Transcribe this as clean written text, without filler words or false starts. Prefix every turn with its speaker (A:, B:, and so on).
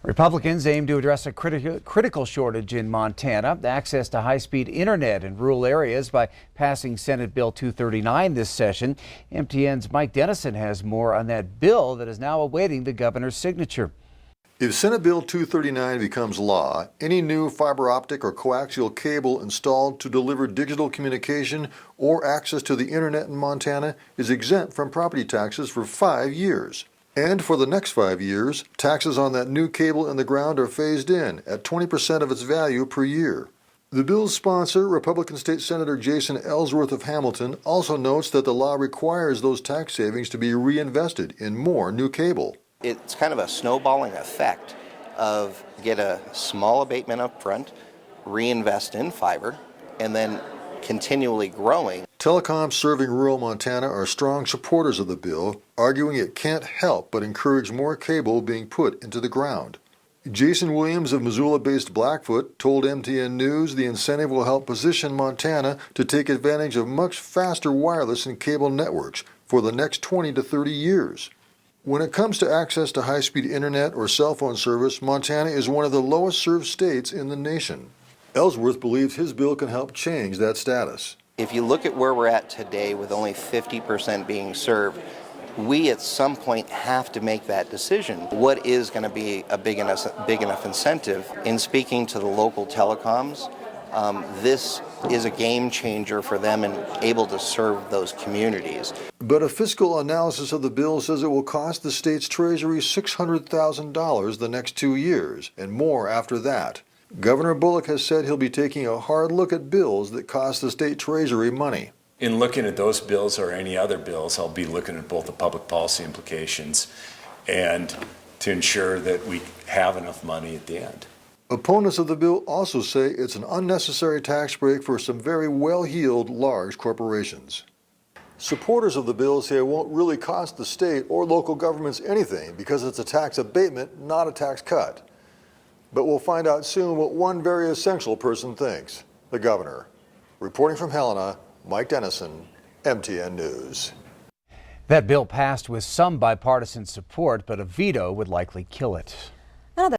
A: Republicans aim to address a critical shortage in Montana, access to high-speed internet in rural areas by passing Senate Bill 239 this session. MTN's Mike Dennison has more on that bill that is now awaiting the governor's signature.
B: If Senate Bill 239 becomes law, any new fiber optic or coaxial cable installed to deliver digital communication or access to the internet in Montana is exempt from property taxes for 5 years. And for the next 5 years, taxes on that new cable in the ground are phased in at 20% of its value per year. The bill's sponsor, Republican State Senator Jason Ellsworth of Hamilton, also notes that the law requires those tax savings to be reinvested in more new cable.
C: It's kind of a snowballing effect of get a small abatement up front, reinvest in fiber, and then continually growing.
B: Telecoms serving rural Montana are strong supporters of the bill, arguing it can't help but encourage more cable being put into the ground. Jason Williams of Missoula-based Blackfoot told MTN News the incentive will help position Montana to take advantage of much faster wireless and cable networks for the next 20 to 30 years. When it comes to access to high-speed internet or cell phone service, Montana is one of the lowest served states in the nation. Ellsworth believes his bill can help change that status.
C: If you look at where we're at today with only 50% being served, we at some point have to make that decision. What is going to be a big enough incentive? In speaking to the local telecoms, this is a game changer for them and able to serve those communities.
B: But a fiscal analysis of the bill says it will cost the state's treasury $600,000 the next 2 years and more after that. Governor Bullock has said he'll be taking a hard look at bills that cost the state treasury money.
D: In looking at those bills or any other bills, I'll be looking at both the public policy implications and to ensure that we have enough money at the end.
B: Opponents of the bill also say it's an unnecessary tax break for some very well-heeled large corporations. Supporters of the bill say it won't really cost the state or local governments anything because it's a tax abatement, not a tax cut. But we'll find out soon what one very essential person thinks, the governor. Reporting from Helena, Mike Dennison, MTN News.
A: That bill passed with some bipartisan support, but a veto would likely kill it.